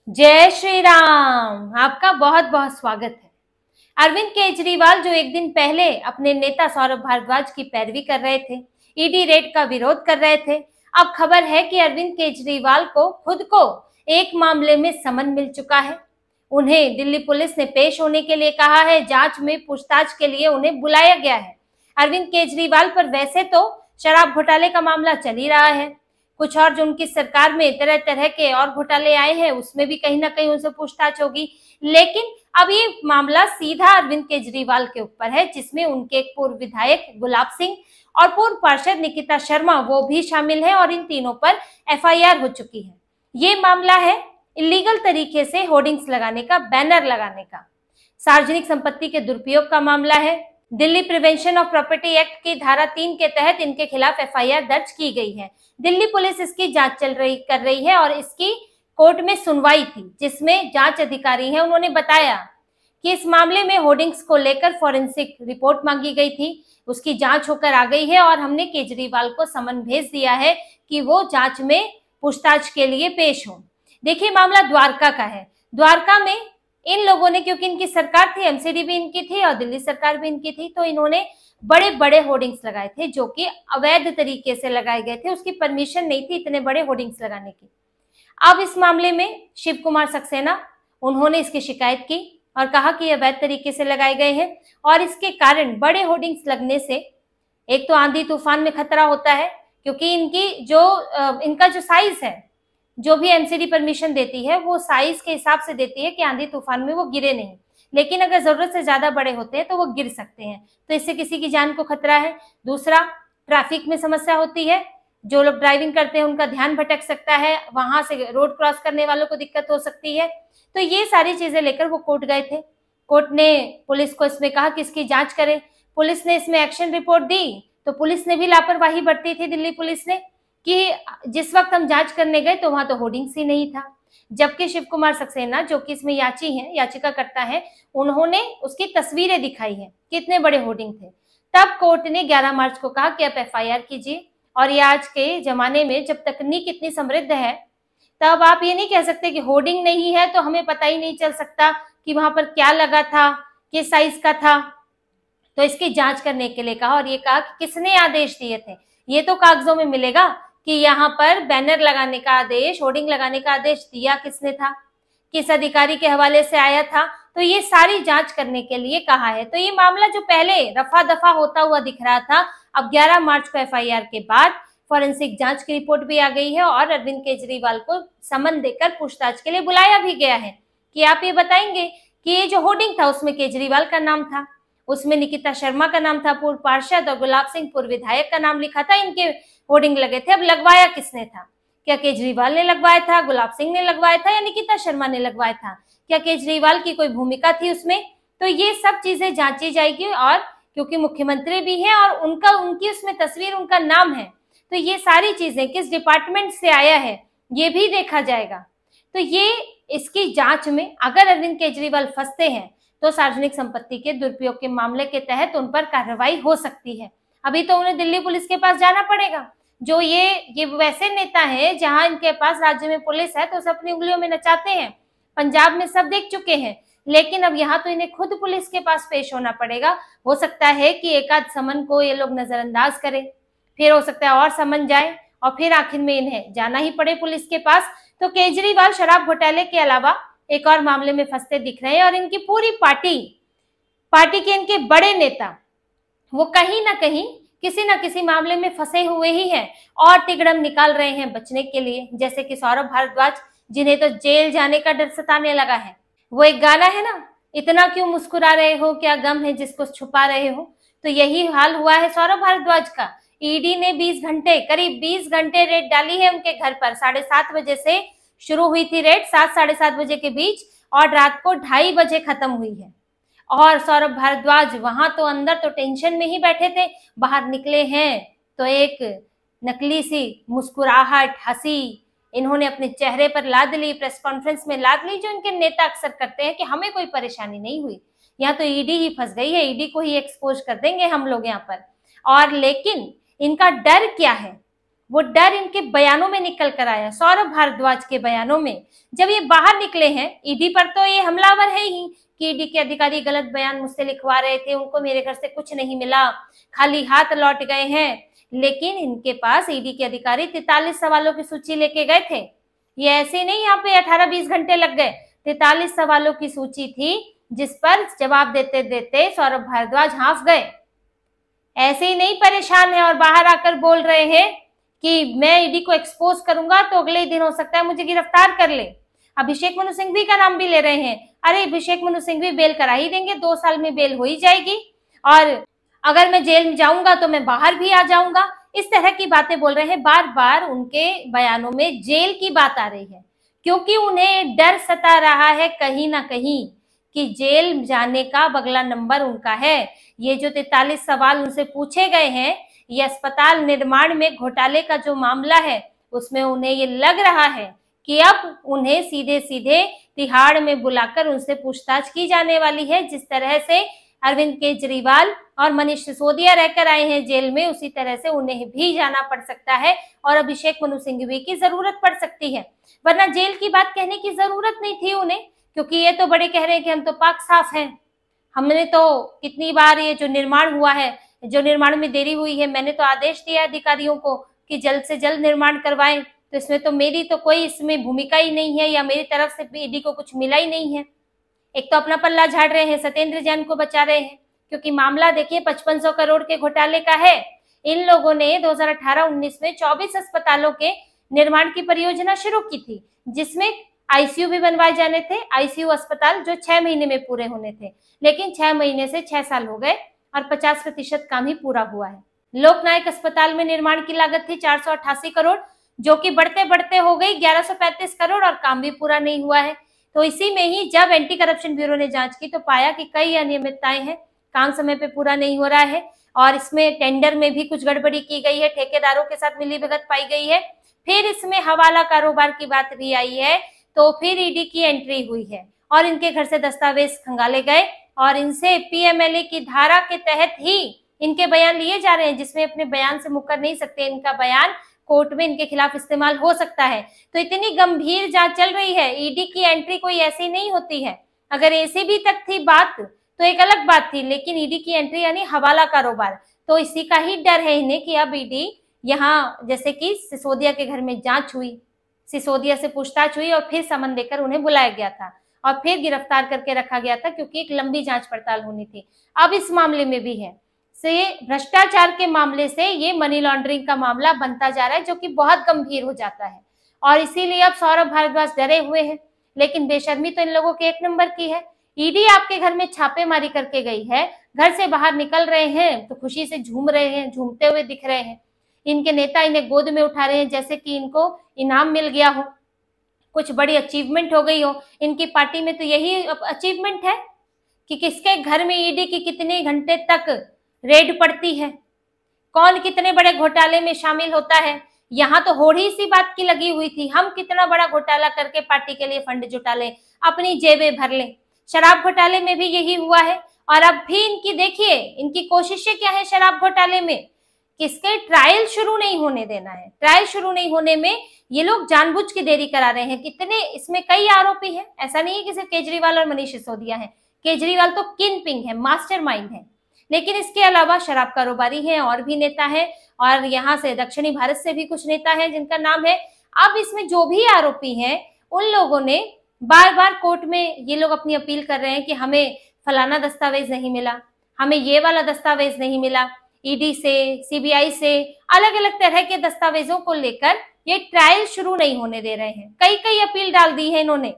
जय श्री राम। आपका बहुत बहुत स्वागत है। अरविंद केजरीवाल जो एक दिन पहले अपने नेता सौरभ भारद्वाज की पैरवी कर रहे थे, ईडी रेड का विरोध कर रहे थे, अब खबर है कि अरविंद केजरीवाल को खुद को एक मामले में समन मिल चुका है। उन्हें दिल्ली पुलिस ने पेश होने के लिए कहा है। जांच में पूछताछ के लिए उन्हें बुलाया गया है। अरविंद केजरीवाल पर वैसे तो शराब घोटाले का मामला चल ही रहा है, कुछ और जो उनकी सरकार में तरह तरह के और घोटाले आए हैं उसमें भी कहीं ना कहीं उनसे पूछताछ होगी, लेकिन अब ये मामला सीधा अरविंद केजरीवाल के ऊपर है, जिसमें उनके एक पूर्व विधायक गुलाब सिंह और पूर्व पार्षद निकिता शर्मा वो भी शामिल है और इन तीनों पर एफआईआर हो चुकी है। ये मामला है इलीगल तरीके से होर्डिंग्स लगाने का, बैनर लगाने का, सार्वजनिक संपत्ति के दुरुपयोग का मामला है। Delhi prevention of property act की धारा 3 के तहत इनके खिलाफ एफआईआर दर्ज की गई है। दिल्ली पुलिस इसकी जांच कर रही है और इसकी कोर्ट में सुनवाई थी, जिसमें जांच अधिकारी हैं उन्होंने बताया कि इस मामले में होर्डिंग्स को लेकर फॉरेंसिक रिपोर्ट मांगी गई थी, उसकी जांच होकर आ गई है और हमने केजरीवाल को समन भेज दिया है कि वो जांच में पूछताछ के लिए पेश हो। देखिए, मामला द्वारका का है। द्वारका में इन लोगों ने, क्योंकि इनकी सरकार थी, एमसीडी भी इनकी थी और दिल्ली सरकार भी इनकी थी, तो इन्होंने बड़े बड़े होर्डिंग्स लगाए थे जो कि अवैध तरीके से लगाए गए थे। उसकी परमिशन नहीं थी इतने बड़े होर्डिंग्स लगाने की। अब इस मामले में शिव कुमार सक्सेना, उन्होंने इसकी शिकायत की और कहा कि अवैध तरीके से लगाए गए हैं और इसके कारण बड़े होर्डिंग्स लगने से एक तो आंधी तूफान में खतरा होता है, क्योंकि इनका जो साइज है, जो भी एमसीडी परमिशन देती है वो साइज के हिसाब से देती है कि आंधी तूफान में वो गिरे नहीं, लेकिन अगर जरूरत से ज्यादा बड़े होते हैं तो वो गिर सकते हैं, तो इससे किसी की जान को खतरा है। दूसरा, ट्रैफिक में समस्या होती है, जो लोग ड्राइविंग करते हैं उनका ध्यान भटक सकता है, वहां से रोड क्रॉस करने वालों को दिक्कत हो सकती है। तो ये सारी चीजें लेकर वो कोर्ट गए थे। कोर्ट ने पुलिस को इसमें कहा कि इसकी जांच करे। पुलिस ने इसमें एक्शन रिपोर्ट दी, तो पुलिस ने भी लापरवाही बरती थी, दिल्ली पुलिस ने, कि जिस वक्त हम जांच करने गए तो वहां तो होर्डिंग्स ही नहीं था। जबकि शिव कुमार सक्सेना, जो कि इसमें याचिका करता है, उन्होंने उसकी तस्वीरें दिखाई है, कितने बड़े होर्डिंग थे। तब कोर्ट ने 11 मार्च को कहा कि आप एफआईआर कीजिए। और ये आज के जमाने में जब तकनीक इतनी समृद्ध है, तब आप ये नहीं कह सकते कि होर्डिंग नहीं है तो हमें पता ही नहीं चल सकता कि वहां पर क्या लगा था, किस साइज का था। तो इसकी जांच करने के लिए कहा और ये कहा कि किसने आदेश दिए थे। ये तो कागजों में मिलेगा कि यहाँ पर बैनर लगाने का आदेश, होर्डिंग लगाने का आदेश दिया किसने था, किस अधिकारी के हवाले से आया था। तो ये सारी जांच करने के लिए कहा है। तो ये मामला जो पहले रफा दफा होता हुआ दिख रहा था, अब 11 मार्च को एफआईआर के बाद फॉरेंसिक जांच की रिपोर्ट भी आ गई है और अरविंद केजरीवाल को समन देकर पूछताछ के लिए बुलाया भी गया है कि आप ये बताएंगे कि ये जो होर्डिंग था उसमें केजरीवाल का नाम था, उसमें निकिता शर्मा का नाम था, पूर्व पार्षद, और गुलाब सिंह पूर्व विधायक का नाम लिखा था, इनके होर्डिंग लगे थे। अब लगवाया किसने था? क्या केजरीवाल ने लगवाया था, गुलाब सिंह ने लगवाया था, या निकिता शर्मा ने लगवाया था? क्या केजरीवाल की कोई भूमिका थी उसमें? तो ये सब चीजें जांची जाएगी, और क्योंकि मुख्यमंत्री भी है और उनकी उसमें तस्वीर, उनका नाम है, तो ये सारी चीजें किस डिपार्टमेंट से आया है ये भी देखा जाएगा। तो ये इसकी जांच में अगर अरविंद केजरीवाल फंसते हैं तो सार्वजनिक संपत्ति के दुरुपयोग के मामले के तहत उन पर कार्रवाई हो सकती है। अभी तो उन्हें दिल्ली पुलिस के पास जाना पड़ेगा। जो ये वैसे नेता है जहां इनके पास राज्य में पुलिस है तो सब अपनी उंगलियों में नचाते हैं, पंजाब में सब देख चुके हैं, लेकिन अब यहाँ तो इन्हें खुद पुलिस के पास पेश होना पड़ेगा। हो सकता है कि एक आध समन को ये लोग नजरअंदाज करें, फिर हो सकता है और समन जाए और फिर आखिर में इन्हें जाना ही पड़े पुलिस के पास। तो केजरीवाल शराब घोटाले के अलावा एक और मामले में फंसते दिख रहे हैं और इनकी पूरी पार्टी के इनके बड़े नेता वो कहीं ना कहीं किसी न किसी मामले में फंसे हुए ही हैं और तिगड़म निकाल रहे हैं बचने के लिए। जैसे कि सौरभ भारद्वाज, जिन्हें तो जेल जाने का डर सताने लगा है। वो एक गाना है ना, इतना क्यों मुस्कुरा रहे हो, क्या गम है जिसको छुपा रहे हो, तो यही हाल हुआ है सौरभ भारद्वाज का। ईडी ने करीब 20 घंटे रेड डाली है उनके घर पर। 7:30 बजे से शुरू हुई थी रेड, 7 साढ़े 7 बजे के बीच, और रात को 2:30 बजे खत्म हुई है। और सौरभ भारद्वाज वहां तो अंदर तो टेंशन में ही बैठे थे, बाहर निकले हैं तो एक नकली सी मुस्कुराहट, हंसी इन्होंने अपने चेहरे पर लाद ली, प्रेस कॉन्फ्रेंस में लाद ली, जो इनके नेता अक्सर करते हैं कि हमें कोई परेशानी नहीं हुई, यहाँ तो ईडी ही फंस गई है, ईडी को ही एक्सपोज कर देंगे हम लोग यहाँ पर। और लेकिन इनका डर क्या है? वो डर इनके बयानों में निकल कर आया, सौरभ भारद्वाज के बयानों में। जब ये बाहर निकले हैं, ईडी पर तो ये हमलावर है ही कि ईडी के अधिकारी गलत बयान मुझसे लिखवा रहे थे, उनको मेरे घर से कुछ नहीं मिला, खाली हाथ लौट गए हैं। लेकिन इनके पास ईडी के अधिकारी 43 सवालों की सूची लेके गए थे। ये ऐसे नहीं यहाँ पे 18-20 घंटे लग गए, 43 सवालों की सूची थी जिस पर जवाब देते देते सौरभ भारद्वाज हाफ गए। ऐसे ही नहीं परेशान है और बाहर आकर बोल रहे हैं कि मैं ईडी को एक्सपोज करूंगा तो अगले ही दिन हो सकता है मुझे गिरफ्तार कर ले। अभिषेक मनु सिंघवी का नाम भी ले रहे हैं। अरे अभिषेक मनु सिंघवी बेल करा ही देंगे, 2 साल में बेल हो ही जाएगी, और अगर मैं जेल में जाऊंगा तो मैं बाहर भी आ जाऊंगा। इस तरह की बातें बोल रहे हैं। बार बार उनके बयानों में जेल की बात आ रही है, क्योंकि उन्हें डर सता रहा है कहीं ना कहीं कि जेल जाने का अगला नंबर उनका है। ये जो 43 सवाल उनसे पूछे गए हैं, ये अस्पताल निर्माण में घोटाले का जो मामला है उसमें उन्हें ये लग रहा है कि अब उन्हें सीधे सीधे तिहाड़ में बुलाकर उनसे पूछताछ की जाने वाली है। जिस तरह से अरविंद केजरीवाल और मनीष सिसोदिया रहकर आए हैं जेल में, उसी तरह से उन्हें भी जाना पड़ सकता है और अभिषेक मनु सिंघवी की जरूरत पड़ सकती है। वरना जेल की बात कहने की जरूरत नहीं थी उन्हें, क्योंकि ये तो बड़े कह रहे हैं कि हम तो पाक साफ हैं, हमने तो कितनी बार ये जो निर्माण हुआ है, जो निर्माण में देरी हुई है, मैंने तो आदेश दिया अधिकारियों को कि जल्द से जल्द निर्माण करवाएं, तो इसमें तो मेरी तो कोई इसमें भूमिका ही नहीं है, या मेरी तरफ से ईडी को कुछ मिला ही नहीं है। एक तो अपना पल्ला झाड़ रहे हैं, सत्येंद्र जैन को बचा रहे हैं, क्योंकि मामला देखिए 5500 करोड़ के घोटाले का है। इन लोगों ने 2018-19 में 24 अस्पतालों के निर्माण की परियोजना शुरू की थी, जिसमें आईसीयू भी बनवाए जाने थे, आईसीयू अस्पताल जो 6 महीने में पूरे होने थे, लेकिन 6 महीने से 6 साल हो गए और 50% काम ही पूरा हुआ है। लोकनायक अस्पताल में निर्माण की लागत थी 488 करोड़, जो कि बढ़ते बढ़ते हो गई 1135 करोड़ और काम भी पूरा नहीं हुआ है। तो इसी में ही जब एंटी करप्शन ब्यूरो ने जांच की तो पाया कि कई अनियमितताएं हैं, काम समय पे पूरा नहीं हो रहा है और इसमें टेंडर में भी कुछ गड़बड़ी की गई है, ठेकेदारों के साथ मिलीभगत पाई गई है। फिर इसमें हवाला कारोबार की बात भी आई है, तो फिर ईडी की एंट्री हुई है और इनके घर से दस्तावेज खंगाले गए और इनसे पीएमएलए की धारा के तहत ही इनके बयान लिए जा रहे हैं, जिसमें अपने बयान से मुकर नहीं सकते। इनका बयान कोर्ट में इनके खिलाफ इस्तेमाल हो सकता है। तो इतनी गंभीर जांच चल रही है। ईडी की एंट्री कोई ऐसी नहीं होती है। अगर एसीबी तक थी बात तो एक अलग बात थी, लेकिन ईडी की एंट्री यानी हवाला कारोबार, तो इसी का ही डर है इन्हें कि अब ईडी यहाँ, जैसे कि सिसोदिया के घर में जांच हुई, सिसोदिया से पूछताछ हुई और फिर समन देकर उन्हें बुलाया गया था और फिर गिरफ्तार करके रखा गया था, क्योंकि एक लंबी जांच पड़ताल होनी थी। अब इस मामले में भी है, से भ्रष्टाचार के मामले से ये मनी लॉन्ड्रिंग का मामला बनता जा रहा है, जो कि बहुत गंभीर हो जाता है और इसीलिए अब सौरभ भारद्वाज डरे हुए हैं। लेकिन बेशर्मी तो इन लोगों के 1 नंबर की है। ईडी आपके घर में छापेमारी करके गई है, घर से बाहर निकल रहे हैं तो खुशी से झूम रहे हैं, झूमते हुए दिख रहे हैं। इनके नेता इन्हें गोद में उठा रहे हैं जैसे कि इनको इनाम मिल गया हो, कुछ बड़ी अचीवमेंट हो गई हो। इनकी पार्टी में तो यही अचीवमेंट है कि किसके घर में ईडी की कितने घंटे तक रेड पड़ती है, कौन कितने बड़े घोटाले में शामिल होता है। यहाँ तो होड़ी सी बात की लगी हुई थी, हम कितना बड़ा घोटाला करके पार्टी के लिए फंड जुटा लें, अपनी जेबें भर लें। शराब घोटाले में भी यही हुआ है और अब भी इनकी देखिए, इनकी कोशिशें क्या है शराब घोटाले में, किसके ट्रायल शुरू नहीं होने देना है। ट्रायल शुरू नहीं होने में ये लोग जानबूझ के देरी करा रहे हैं। कितने इसमें कई आरोपी हैं, ऐसा नहीं है कि सिर्फ केजरीवाल और मनीष सिसोदिया है। केजरीवाल तो किंगपिन है, मास्टरमाइंड है, लेकिन इसके अलावा शराब कारोबारी हैं और भी नेता हैं और यहाँ से दक्षिणी भारत से भी कुछ नेता हैं जिनका नाम है। अब इसमें जो भी आरोपी हैं उन लोगों ने बार बार कोर्ट में ये लोग अपनी अपील कर रहे हैं कि हमें फलाना दस्तावेज नहीं मिला, हमें ये वाला दस्तावेज नहीं मिला। ईडी से, सीबीआई से अलग अलग तरह के दस्तावेजों को लेकर ये ट्रायल शुरू नहीं होने दे रहे हैं। कई कई अपील डाल दी है इन्होंने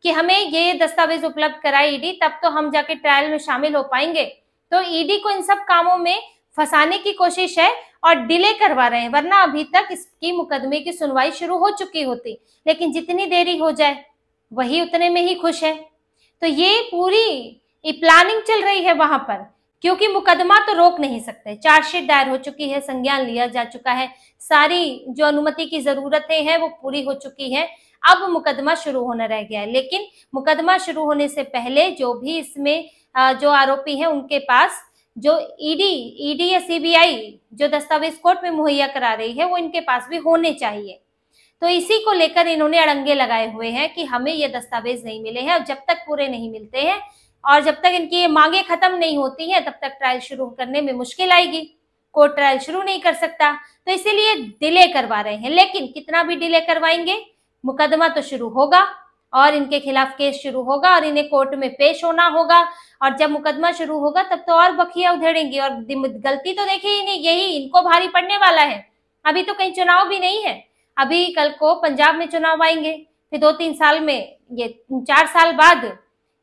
कि हमें ये दस्तावेज उपलब्ध कराए ईडी, तब तो हम जाके ट्रायल में शामिल हो पाएंगे। तो ईडी को इन सब कामों में फंसाने की कोशिश है और डिले करवा रहे हैं, वरना अभी तक इसकी मुकदमे की सुनवाई शुरू हो चुकी होती। लेकिन जितनी देरी हो जाए वही उतने में ही खुश है। तो ये पूरी प्लानिंग चल रही है वहां पर, क्योंकि मुकदमा तो रोक नहीं सकते। चार्जशीट दायर हो चुकी है, संज्ञान लिया जा चुका है, सारी जो अनुमति की जरूरतें हैं वो पूरी हो चुकी है। अब मुकदमा शुरू होना रह गया है। लेकिन मुकदमा शुरू होने से पहले जो भी इसमें जो आरोपी हैं उनके पास जो ईडी या सीबीआई जो दस्तावेज कोर्ट में मुहैया करा रही है वो इनके पास भी होने चाहिए। तो इसी को लेकर इन्होंने अड़ंगे लगाए हुए हैं कि हमें ये दस्तावेज नहीं मिले हैं, और जब तक पूरे नहीं मिलते हैं और जब तक इनकी ये मांगे खत्म नहीं होती हैं तब तक ट्रायल शुरू करने में मुश्किल आएगी, कोर्ट ट्रायल शुरू नहीं कर सकता। तो इसीलिए डिले करवा रहे हैं। लेकिन कितना भी डिले करवाएंगे, मुकदमा तो शुरू होगा और इनके खिलाफ केस शुरू होगा और इन्हें कोर्ट में पेश होना होगा। और जब मुकदमा शुरू होगा तब तो और बखिया उधेड़ेंगे, और गलती तो देखिए ही नहीं, यही इनको भारी पड़ने वाला है। अभी तो कहीं चुनाव भी नहीं है, अभी कल को पंजाब में चुनाव आएंगे, फिर 2-3 साल में, ये 4 साल बाद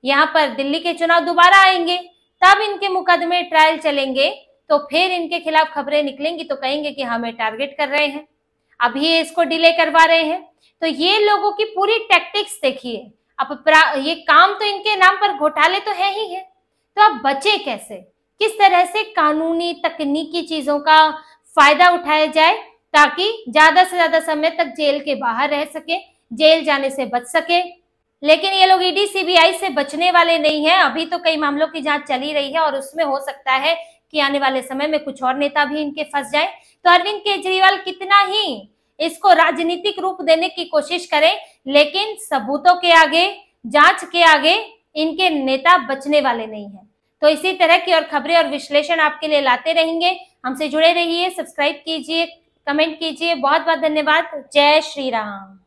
यहाँ पर दिल्ली के चुनाव दोबारा आएंगे, तब इनके मुकदमे ट्रायल चलेंगे। तो फिर इनके खिलाफ खबरें निकलेंगी तो कहेंगे कि हमें टारगेट कर रहे हैं, अभी इसको डिले करवा रहे हैं। तो ये लोगों की पूरी टैक्टिक्स देखिए। अब ये काम तो इनके नाम पर घोटाले तो है ही है, तो अब बचे कैसे, किस तरह से कानूनी तकनीकी चीजों का फायदा उठाया जाए ताकि ज्यादा से ज्यादा समय तक जेल के बाहर रह सके, जेल जाने से बच सके। लेकिन ये लोग ईडी सीबीआई से बचने वाले नहीं हैं। अभी तो कई मामलों की जांच चली रही है और उसमें हो सकता है कि आने वाले समय में कुछ और नेता भी इनके फंस जाएं। तो अरविंद केजरीवाल कितना ही इसको राजनीतिक रूप देने की कोशिश करें, लेकिन सबूतों के आगे, जांच के आगे इनके नेता बचने वाले नहीं हैं। तो इसी तरह की और खबरें और विश्लेषण आपके लिए लाते रहेंगे। हमसे जुड़े रहिए, सब्सक्राइब कीजिए, कमेंट कीजिए। बहुत बहुत धन्यवाद। जय श्री राम।